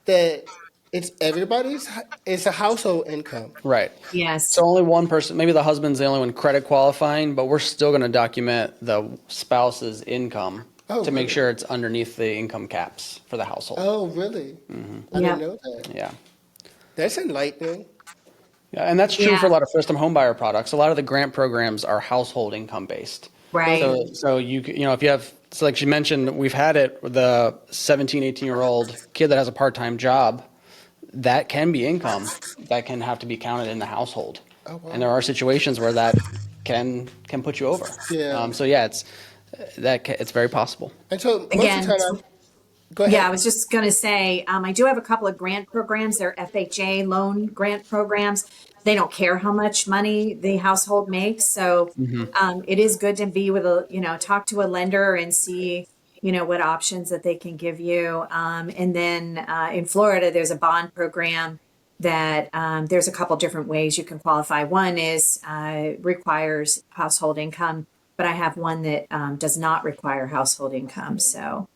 that it's a household income. Right. So Yes. only one person, maybe the husband's the only one credit qualifying, but we're still going to document the spouse's income Oh, to make really? sure it's underneath the income caps for the household. Oh, really? I didn't Yep. know that. Yeah. That's enlightening. Yeah, and that's true for a Yeah. lot of first-time homebuyer products. A lot of the grant programs are household income based. Right. So if you have, so like you mentioned, we've had it with the 17, 18-year-old kid that has a part-time job, that can be income that can have to be counted in the household. Oh, And there wow. are situations where that can put you over. Yeah. So yeah, it's very possible. And so most of the Again, time, go yeah, I ahead. was just going to say, I do have a couple of grant programs. They're FHA loan grant programs. They don't care how much money the household makes. So it is good to be with talk to a lender and see, what options that they can give you. And then in Florida, there's a bond program that there's a couple different ways you can qualify. One is requires household income, but I have one that does not require household income. So.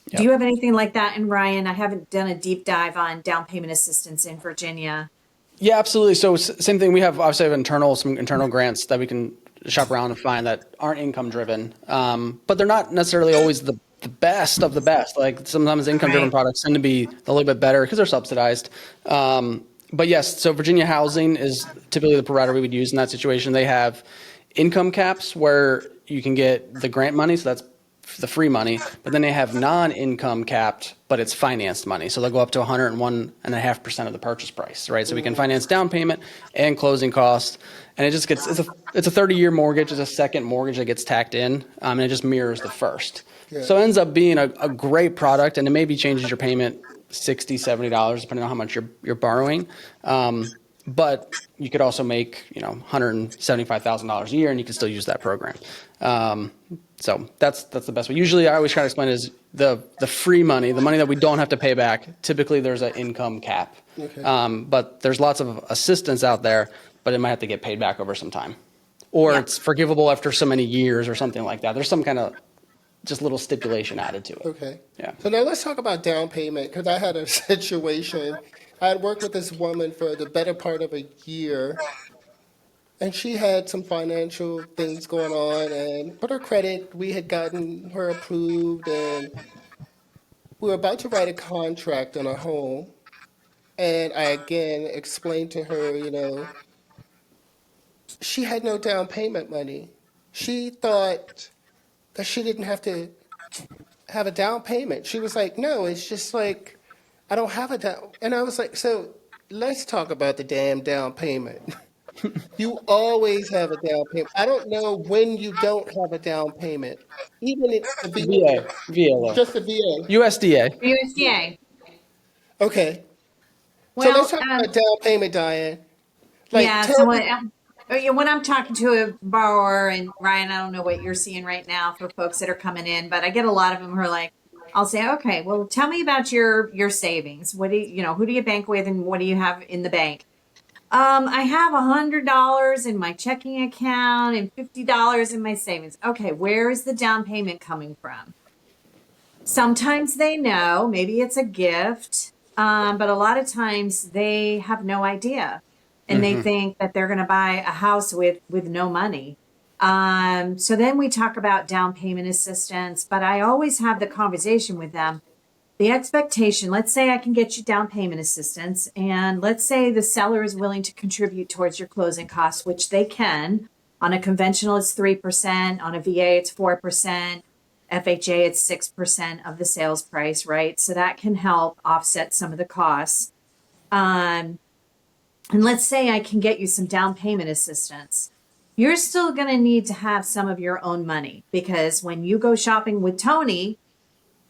Do Yep. you have anything like that? And Ryan, I haven't done a deep dive on down payment assistance in Virginia. Yeah, absolutely. So same thing. We have obviously some internal grants that we can shop around and find that aren't income driven, but they're not necessarily always the best of the best. Like sometimes income driven Right. products tend to be a little bit better because they're subsidized. But yes, so Virginia Housing is typically the provider we would use in that situation. They have income caps where you can get the grant money, so that's the free money, but then they have non-income capped, but it's financed money. So they'll go up to 101.5% of the purchase price, right? So we can finance down payment and closing costs. And it just gets, it's a 30-year mortgage. It's a second mortgage that gets tacked in, and it just mirrors the first. Yeah. So it ends up being a great product, and it maybe changes your payment $60, $70, depending on how much you're borrowing. But you could also make, $175,000 a year, and you can still use that program. So that's the best way. Usually, I always try to explain is the free money, the money that we don't have to pay back. Typically, there's an income cap, Okay. but there's lots of assistance out there, but it might have to get paid back over some time, or Yeah. it's forgivable after so many years, or something like that. There's some kind of just little stipulation added to it. Okay. Yeah. So now let's talk about down payment, because I had a situation. I had worked with this woman for the better part of a year, and she had some financial things going on, and but her credit, we had gotten her approved, and we were about to write a contract on a home. And I again explained to her, she had no down payment money. She thought that she didn't have to have a down payment. She was like, no, it's just like, I don't have a down. And I was like, so let's talk about the damn down payment. You always have a down payment. I don't know when you don't have a down payment. Even it's the VA, VA, VA loan, just the VA. USDA. USDA. Okay. So let's Well, talk about down payment, Diane. Like, yeah. So tell me. when I'm talking to a borrower, and Ryan, I don't know what you're seeing right now for folks that are coming in, but I get a lot of them who are like, I'll say, okay, well, tell me about your savings. What do who do you bank with, and what do you have in the bank? I have $100 in my checking account and $50 in my savings. Okay, where is the down payment coming from? Sometimes they know, maybe it's a gift, but a lot of times they have no idea, and they think that they're going to buy a house with no money. So then we talk about down payment assistance, but I always have the conversation with them. The expectation, let's say I can get you down payment assistance, and let's say the seller is willing to contribute towards your closing costs, which they can. On a conventional, it's 3%. On a VA, it's 4%. FHA, it's 6% of the sales price, right? So that can help offset some of the costs. And let's say I can get you some down payment assistance. You're still going to need to have some of your own money, because when you go shopping with Tony,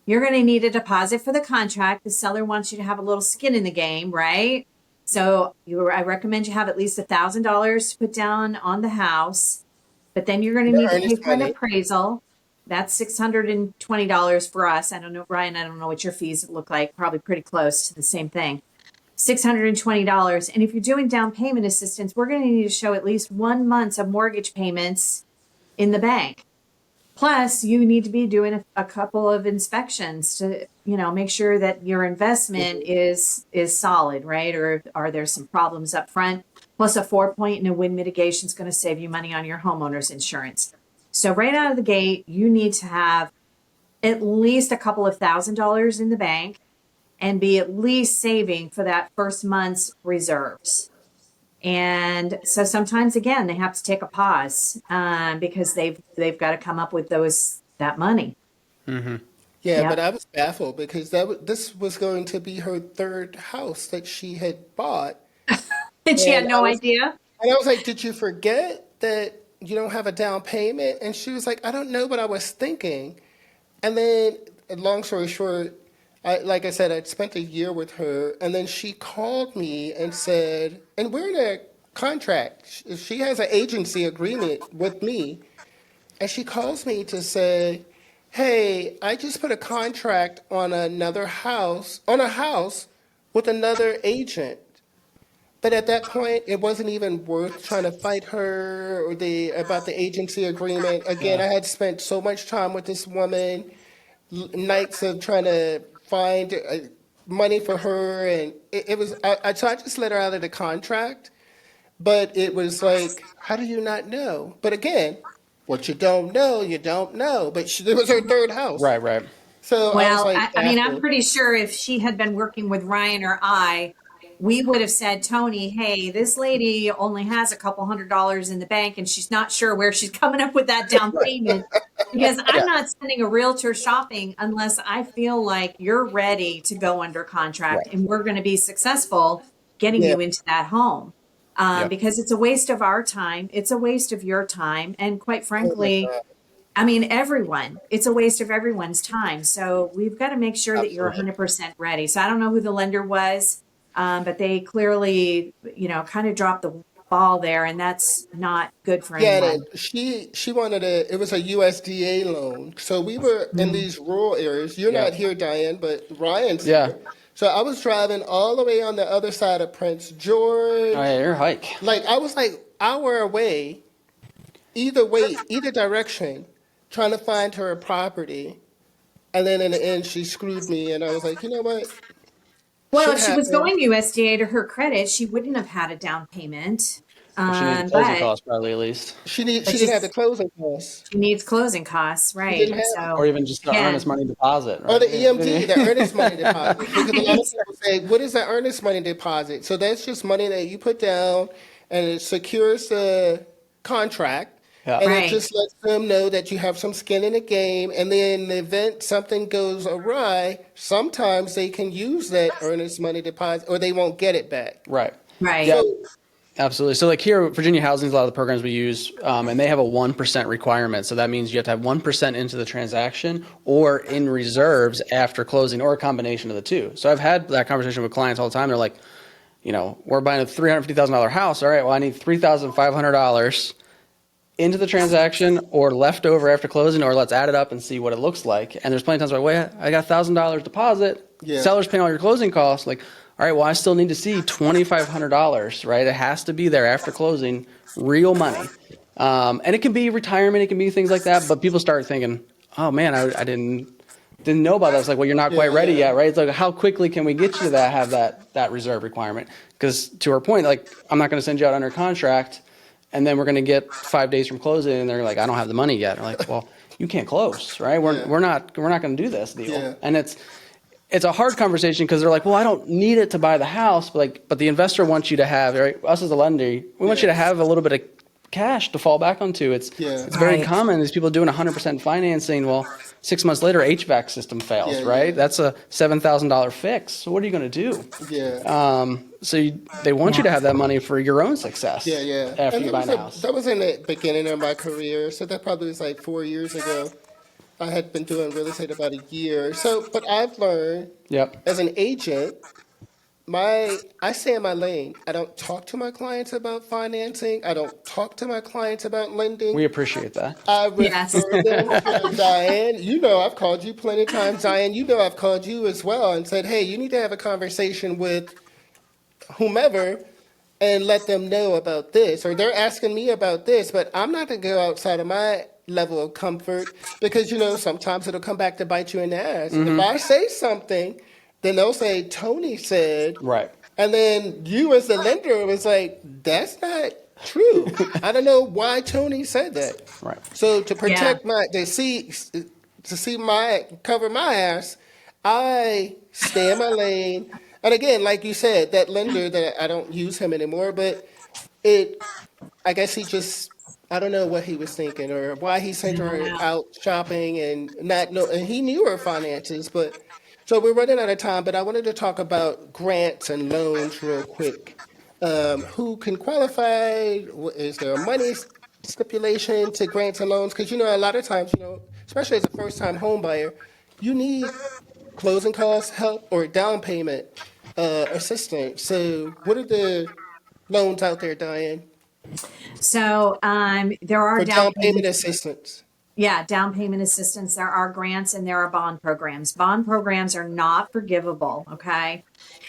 you're going to need a deposit for the contract. The seller wants you to have a little skin in the game, right? So I recommend you have at least $1,000 to put down on the house, but then you're going to The need to pay earnest for an money. appraisal. That's $620 for us. I don't know, Ryan, I don't know what your fees look like. Probably pretty close to the same thing. $620. And if you're doing down payment assistance, we're going to need to show at least 1 month of mortgage payments in the bank. Plus, you need to be doing a couple of inspections to, make sure that your investment is solid, right? Or are there some problems up front? Plus, a 4-point and a wind mitigation is going to save you money on your homeowner's insurance. So right out of the gate, you need to have at least a couple of $1,000s in the bank and be at least saving for that first month's reserves. And so sometimes, again, they have to take a pause because they've got to come up with that money. Yeah, but Yep. I was baffled because this was going to be her third house that she had bought, And she and had no idea. I was like, "Did you forget that you don't have a down payment?" And she was like, "I don't know what I was thinking." And then, long story short, like I said, I'd spent a year with her, and then she called me and said, and we're in a contract. She has an agency agreement with me, and she calls me to say, "Hey, I just put a contract on a house with another agent." But at that point, it wasn't even worth trying to fight her or about the agency agreement. Again, I had spent so much time with this woman, nights of trying to find money for her, and it was. So I just let her out of the contract. But it was like, how do you not know? But again, what you don't know, you don't know. But it was her third house. Right, right. So I was Well, like I mean, I'm baffled. pretty sure if she had been working with Ryan or we would have said, Tony, hey, this lady only has a couple $100s in the bank, and she's not sure where she's coming up with that down payment. Because I'm Yeah. not sending a realtor shopping unless I feel like you're ready to go under contract Right. and we're going to be successful getting Yeah. you into that home. Yep. Because it's a waste of our time. It's a waste of your time. And quite Oh my frankly, God. I mean, everyone, it's a waste of everyone's time. So we've got to make sure that you're Absolutely. 100% ready. So I don't know who the lender was, but they clearly, kind of dropped the ball there, and that's not good for Yeah, and anyone. she wanted it was a USDA loan. So we were in Mm. these rural areas. You're Yeah. not here, Diane, but Ryan's Yeah. here. So I was driving all the way on the other side of Prince Oh, yeah, George. you're a hike. Like I was like hour away, either way, either direction, trying to find her a property. And then in the end, she screwed me, and I was like, you know what? Well, Shit if she was happens. going USDA to her credit, she wouldn't have had a down payment. Well, she needs a Um, closing but, cost probably at least, but She didn't have the she's, closing costs. she needs closing costs, She didn't right? have or So even just the earnest again, money deposit, or right? the EMD, the earnest money deposit. Because a lot of it's- people say, what is the earnest money deposit? So that's just money that you put down and it secures the contract Yeah. and it right. just lets them know that you have some skin in the game. And then in the event something goes awry, sometimes they can use that earnest money deposit or they won't get it back. Right. Right. Yeah. So, Absolutely. So, like here, Virginia Housing is a lot of the programs we use, and they have a 1% requirement. So that means you have to have 1% into the transaction or in reserves after closing, or a combination of the two. So I've had that conversation with clients all the time. They're like, we're buying a $350,000 house. All right, well, I need $3,500 into the transaction or left over after closing, or let's add it up and see what it looks like. And there's plenty of times where, wait, I got $1,000 deposit. Yeah. Seller's paying all your closing costs. Like, all right, well, I still need to see $2,500, right? It has to be there after closing, real money. And it can be retirement, it can be things like that. But people start thinking, oh man, I didn't know about that. It's like, well, you're not quite yeah, ready yeah. yet, right? It's like, how quickly can we get you to that, have that reserve requirement? Because to our point, like, I'm not going to send you out under contract, and then we're going to get 5 days from closing, and they're like, I don't have the money yet. We're like, well, you can't close, right? Yeah. We're not going to do this deal. Yeah. And it's a hard conversation because they're like, well, I don't need it to buy the house, but the investor wants you to have, right? Us as a lender, we want you to have a little bit of cash to fall back onto. It's very Right. common. These people doing 100% financing. Well, 6 months later, HVAC system fails, Yeah, right? yeah. That's a $7,000 fix. So what are you going to do? Yeah. They want you to Yeah. have that money for your own success. Yeah, yeah. After And you buy the house. that was in the beginning of my career. So that probably was like 4 years ago. I had been doing real estate about a year. So, but I've learned Yep. as an agent, I stay in my lane. I don't talk to my clients about financing. I don't talk to my clients about lending. We appreciate that. I Yes. refer them to Diane. You know, I've called you plenty of times. Diane, you know, I've called you as well and said, hey, you need to have a conversation with whomever and let them know about this, or they're asking me about this, but I'm not going to go outside of my level of comfort because, sometimes it'll come back to bite you in the ass. If I say something, then they'll say, Tony said, Right. and then you as the lender was like, that's not true. I don't know why Tony said that. Right. So to Yeah. protect cover my ass, I stay in my lane. And again, like you said, that lender that I don't use him anymore, but it, I guess he just, I don't know what he was thinking or why he I sent don't her know. out shopping and not know, and he knew her finances, but so we're running out of time, but I wanted to talk about grants and loans real quick. Who can qualify? Is there a money stipulation to grants and loans? Because a lot of times, especially as a first-time home buyer, you need closing costs help or down payment assistance. So, what are the loans out there, Diane, So there are for down down payment payment. assistance? Yeah, down payment assistance. There are grants and there are bond programs. Bond programs are not forgivable. Okay.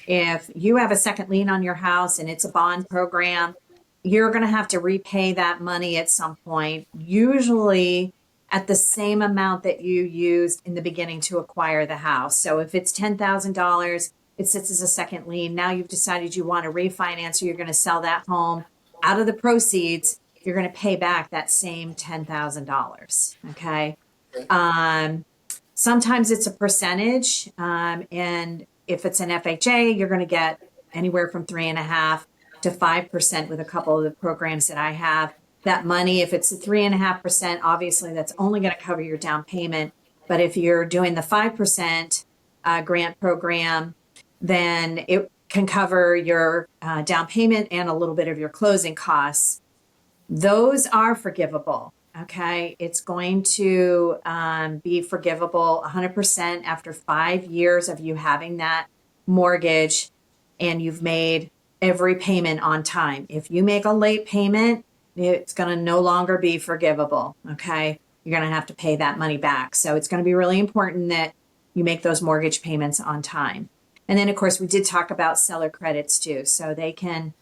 If you have a second lien on your house and it's a bond program, you're going to have to repay that money at some point, usually at the same amount that you used in the beginning to acquire the house. So if it's $10,000, it sits as a second lien. Now you've decided you want to refinance or you're going to sell that home. Out of the proceeds, you're going to pay back that same $10,000. Okay. Um, Sometimes it's a percentage. And if it's an FHA, you're going to get anywhere from 3.5% to 5% with a couple of the programs that I have. That money, if it's a 3.5%, obviously that's only going to cover your down payment. But if you're doing the 5% grant program, then it can cover your down payment and a little bit of your closing costs. Those are forgivable. Okay, it's going to be forgivable 100% after 5 years of you having that mortgage and you've made every payment on time. If you make a late payment, it's going to no longer be forgivable. Okay, you're going to have to pay that money back. So it's going to be really important that you make those mortgage payments on time. And then, of course, we did talk about seller credits too. So they can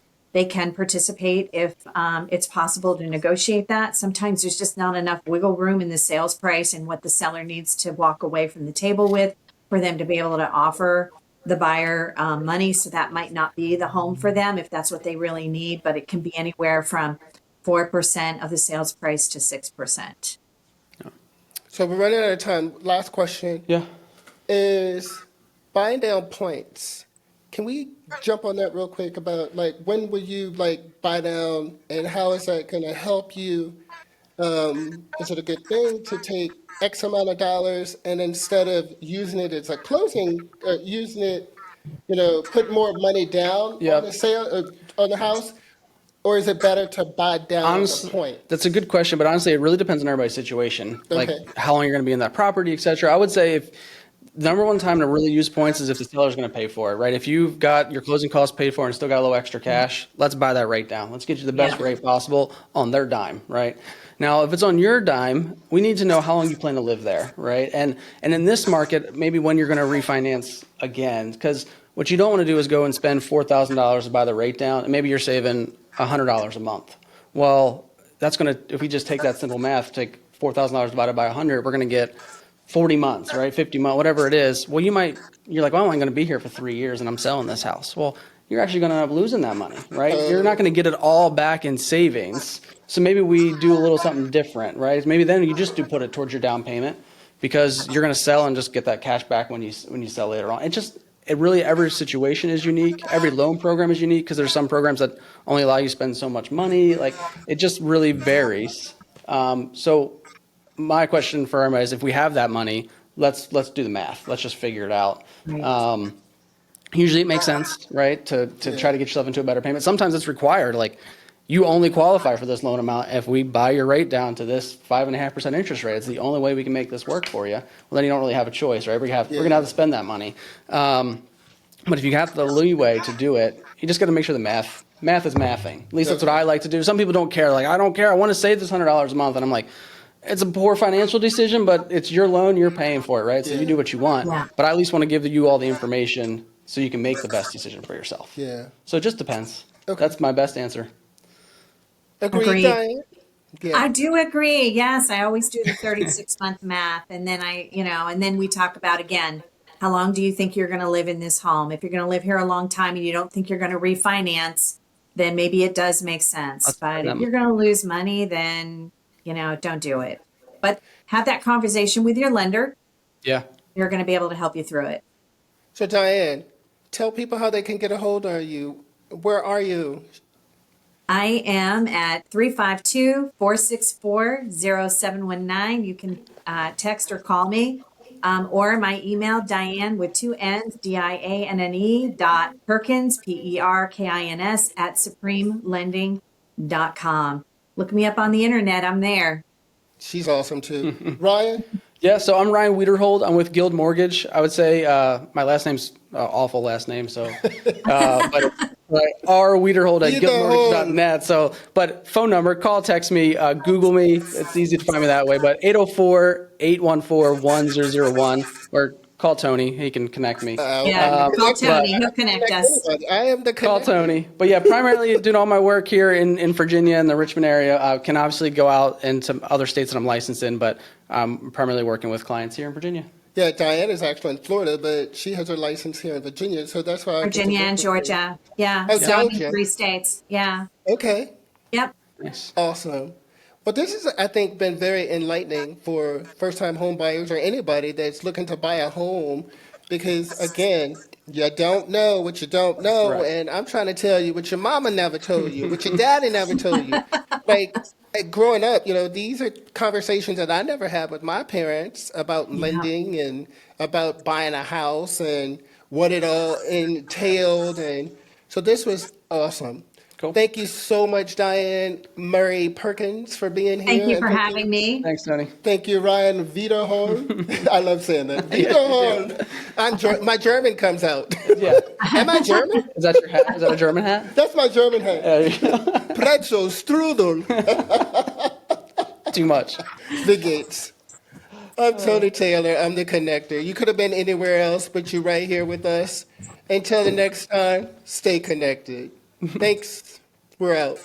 participate if it's possible to negotiate that. Sometimes there's just not enough wiggle room in the sales price and what the seller needs to walk away from the table with for them to be able to offer the buyer money. So that might not be the home for them if that's what they really need, but it can be anywhere from 4% of the sales price to 6%. So we're running out of time. Last question Yeah. is buying down points. Can we jump on that real quick about like when will you like buy down and how is that going to help you? Is it a good thing to take X amount of dollars and instead of using it as a closing, using it, put more money down on the Yep. sale on the house, or is it better to buy down the Honestly, point? that's a good question, but honestly, it really depends on everybody's situation, like Okay. how long you're going to be in that property, et cetera. I would say if the number one time to really use points is if the seller's going to pay for it, right? If you've got your closing costs paid for and still got a little extra cash, let's buy that rate down. Let's get you the best Yeah. rate possible on their dime, right? Now, if it's on your dime, we need to know how long you plan to live there, right? And in this market, maybe when you're going to refinance again, because what you don't want to do is go and spend $4,000 to buy the rate down, and maybe you're saving $100 a month. Well, that's going to, if we just take that simple math, take $4,000 divided by 100, we're going to get 40 months, right? 50 months, whatever it is. Well, you're like, well, I'm only going to be here for 3 years and I'm selling this house. Well, you're actually going to end up losing that money, right? You're not going to get it all back in savings. So maybe we do a little something different, right? Maybe then you just do put it towards your down payment because you're going to sell and just get that cash back when you sell later on. It really, every situation is unique. Every loan program is unique because there's some programs that only allow you to spend so much money. Like it just really varies. So my question for everybody is if we have that money, let's do the math. Let's just figure it out. Right. Usually it makes sense, right? To Yeah. try to get yourself into a better payment. Sometimes it's required. Like you only qualify for this loan amount if we buy your rate down to this 5.5% interest rate. It's the only way we can make this work for you. Well, then you don't really have a choice, right? We're gonna have to spend that money. But if you have the leeway to do it, you just got to make sure the math is mathing. At least that's what I like to do. Some people don't care. Like I don't care. I want to save this $100 a month, and I'm like, it's a poor financial decision, but it's your loan. You're paying for it, right? So you do what you want. Yeah. But I at least want to give you all the information so you can make the best decision for yourself. Yeah. So it just depends. Okay. That's my best answer. Agreed, Agreed. Diane? Yeah. I do agree. Yes, I always do the 36-month math. And then and then we talk about again, how long do you think you're going to live in this home? If you're going to live here a long time and you don't think you're going to refinance, then maybe it does make sense. But if you're going to lose money, then, don't do it. But have that conversation with your lender. Yeah. They're going to be able to help you through it. So Diane, tell people how they can get a hold of you. Where are you? I am at 352-464-0719. You can text or call me. Or my email, Dianne with 2 N's, DIANNE .Perkins, PERKINS @supremelending.com. Look me up on the internet. I'm there. She's awesome too. Ryan? Yeah, so I'm Ryan Weiderhold. I'm with Guild Mortgage. I would say my last name's awful last name, so but rweiderhold at guildmortgage.net. So, but phone number, call, text me, Google me. It's easy to find me that way. But 804-814-1001 or call Tony. He can connect me. Yeah, call Tony. He'll connect us. I am the Call connector. Tony. But yeah, primarily doing all my work here in Virginia and the Richmond area. I can obviously go out into other states that I'm licensed in, but I'm primarily working with clients here in Virginia. Yeah, Diane is actually in Florida, but she has her license here in Virginia, so that's why I get to Virginia work and with her. Georgia. Yeah. Oh, So I'm in Georgia. 3 states. Yeah. Okay, Yep. Nice. awesome. Well, this has, I think, been very enlightening for first-time home buyers or anybody that's looking to buy a home because, again, you don't know what you don't know, Right. and I'm trying to tell you what your mama never told you, what your daddy never told you. Like growing up, these are conversations that I never had with my parents about lending and about buying a house and what it all entailed. And so this was awesome. Cool. Thank you so much, Dianne Murray Perkins, for being here. Thank you And for having me. Thanks, Tony. Thank you, Ryan Weiderhold. I love saying that. Weiderhold. My German comes out. Yeah. Am I German? Is that your hat? Is that a German hat? That's my German hat. There you go. Pretzel, strudel, Too much. the gates. I'm Tony Taylor. I'm the connector. You could have been anywhere else, but you're right here with us. Until the next time, stay connected. Thanks. We're out.